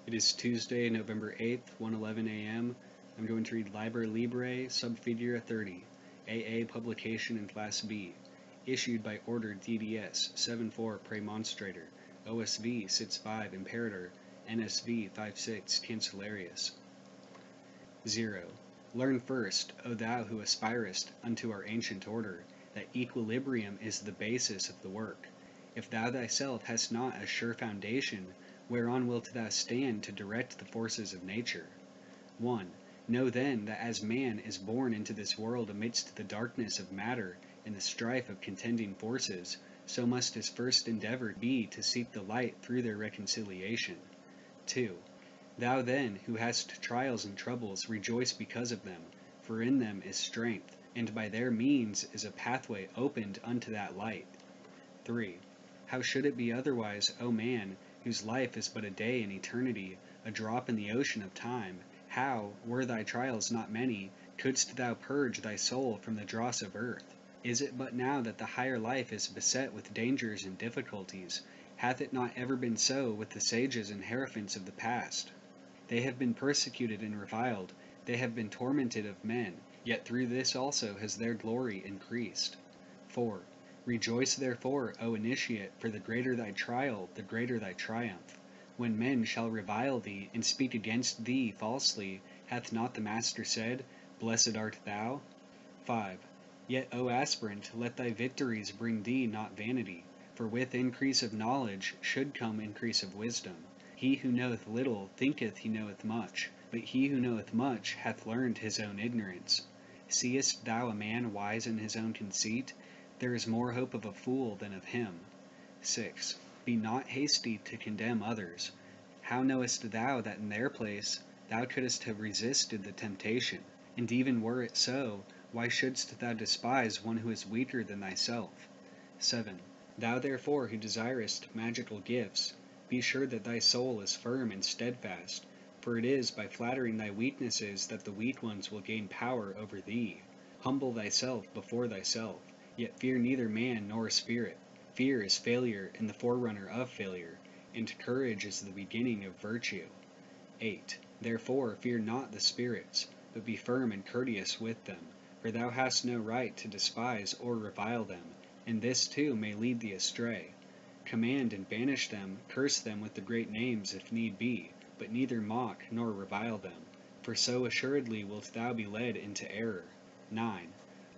It is Tuesday, November 8th, 1:11 a.m. I'm going to read Liber Librae, Subfigura 30, AA publication in Class B, issued by Order DDS 74 Praemonstrator, OSV 65 Imperator, NSV 56 Cancellarius. 0. Learn first, O thou who aspirest unto our ancient order, that equilibrium is the basis of the work. If thou thyself hast not a sure foundation, whereon wilt thou stand to direct the forces of nature? 1. Know then that as man is born into this world amidst the darkness of matter and the strife of contending forces, so must his first endeavor be to seek the light through their reconciliation. 2. Thou then, who hast trials and troubles, rejoice because of them, for in them is strength, and by their means is a pathway opened unto that light. 3. How should it be otherwise, O man, whose life is but a day in eternity, a drop in the ocean of time? How, were thy trials not many, couldst thou purge thy soul from the dross of earth? Is it but now that the higher life is beset with dangers and difficulties? Hath it not ever been so with the sages and hierophants of the past? They have been persecuted and reviled, they have been tormented of men, yet through this also has their glory increased. 4. Rejoice therefore, O initiate, for the greater thy trial, the greater thy triumph. When men shall revile thee, and speak against thee falsely, hath not the Master said, Blessed art thou? 5. Yet, O aspirant, let thy victories bring thee not vanity, for with increase of knowledge should come increase of wisdom. He who knoweth little thinketh he knoweth much, but he who knoweth much hath learned his own ignorance. Seest thou a man wise in his own conceit? There is more hope of a fool than of him. 6. Be not hasty to condemn others. How knowest thou that in their place thou couldst have resisted the temptation? And even were it so, why shouldst thou despise one who is weaker than thyself? 7. Thou therefore who desirest magical gifts, be sure that thy soul is firm and steadfast, for it is by flattering thy weaknesses that the weak ones will gain power over thee. Humble thyself before thyself, yet fear neither man nor spirit. Fear is failure and the forerunner of failure, and courage is the beginning of virtue. 8. Therefore fear not the spirits, but be firm and courteous with them, for thou hast no right to despise or revile them, and this too may lead thee astray. Command and banish them, curse them with the great names if need be, but neither mock nor revile them, for so assuredly wilt thou be led into error. 9.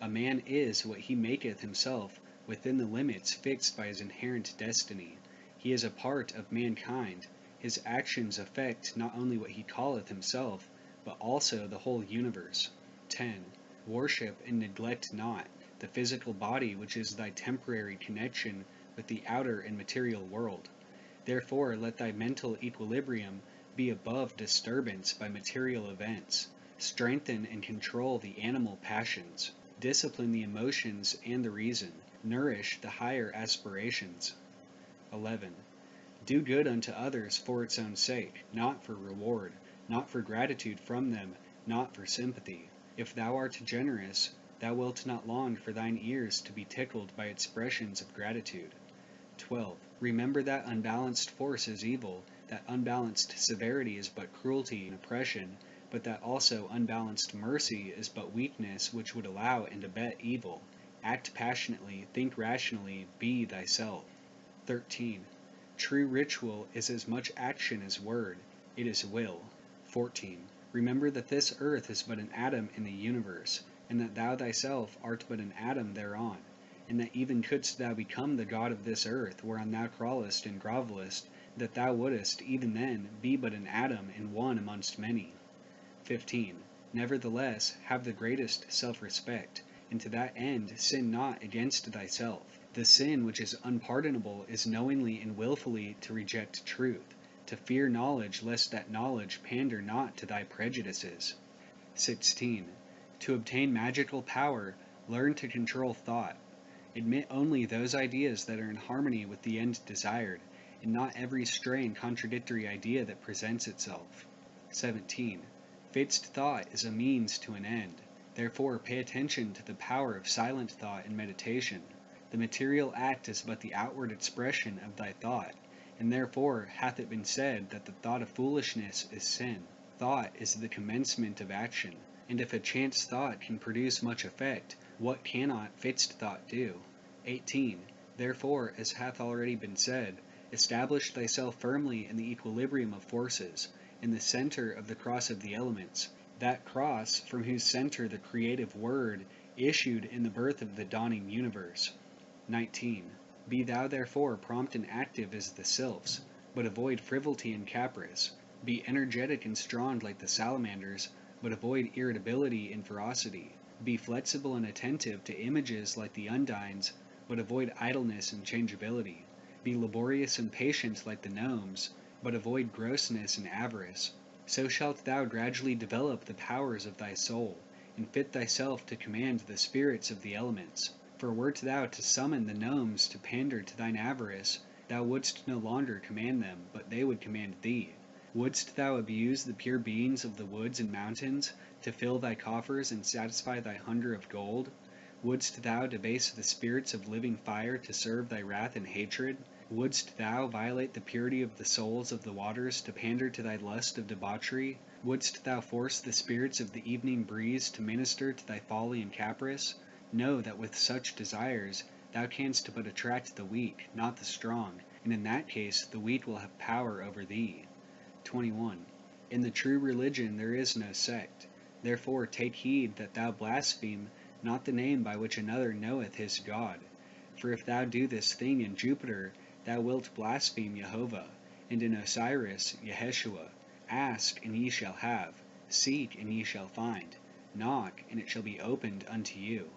A man is what he maketh himself within the limits fixed by his inherent destiny. He is a part of mankind. His actions affect not only what he calleth himself, but also the whole universe. 10. Worship and neglect not the physical body which is thy temporary connection with the outer and material world. Therefore let thy mental equilibrium be above disturbance by material events. Strengthen and control the animal passions. Discipline the emotions and the reason. Nourish the higher aspirations. 11. Do good unto others for its own sake, not for reward, not for gratitude from them, not for sympathy. If thou art generous, thou wilt not long for thine ears to be tickled by expressions of gratitude. 12. Remember that unbalanced force is evil, that unbalanced severity is but cruelty and oppression, but that also unbalanced mercy is but weakness which would allow and abet evil. Act passionately, think rationally, be thyself. 13. True ritual is as much action as word, it is will. 14. Remember that this earth is but an atom in the universe, and that thou thyself art but an atom thereon, and that even couldst thou become the god of this earth whereon thou crawlest and grovellest, that thou wouldest, even then, be but an atom and one amongst many. 15. Nevertheless, have the greatest self-respect, and to that end sin not against thyself. The sin which is unpardonable is knowingly and wilfully to reject truth, to fear knowledge lest that knowledge pander not to thy prejudices. 16. To obtain magical power, learn to control thought. Admit only those ideas that are in harmony with the end desired, and not every stray and contradictory idea that presents itself. 17. Fixed thought is a means to an end. Therefore pay attention to the power of silent thought and meditation. The material act is but the outward expression of thy thought, And therefore hath it been said that the thought of foolishness is sin. Thought is the commencement of action, and if a chance thought can produce much effect, what cannot fixed thought do? 18. Therefore, as hath already been said, establish thyself firmly in the equilibrium of forces, in the center of the cross of the elements, that cross from whose center the creative word issued in the birth of the dawning universe. 19. Be thou therefore prompt and active as the sylphs, but avoid frivolity and caprice. Be energetic and strong like the salamanders, but avoid irritability and ferocity. Be flexible and attentive to images like the undines, but avoid idleness and changeability. Be laborious and patient like the gnomes, but avoid grossness and avarice. So shalt thou gradually develop the powers of thy soul, and fit thyself to command the spirits of the elements. For wert thou to summon the gnomes to pander to thine avarice, thou wouldst no longer command them, but they would command thee. Wouldst thou abuse the pure beings of the woods and mountains, to fill thy coffers and satisfy thy hunger of gold? Wouldst thou debase the spirits of living fire to serve thy wrath and hatred? Wouldst thou violate the purity of the souls of the waters to pander to thy lust of debauchery? Wouldst thou force the spirits of the evening breeze to minister to thy folly and caprice? Know that with such desires thou canst but attract the weak, not the strong, and in that case the weak will have power over thee. 21. In the true religion there is no sect. Therefore take heed that thou blaspheme not the name by which another knoweth his God. For if thou do this thing in Jupiter, thou wilt blaspheme Jehovah, and in Osiris, Yeshua. Ask, and ye shall have. Seek, and ye shall find. Knock, and it shall be opened unto you.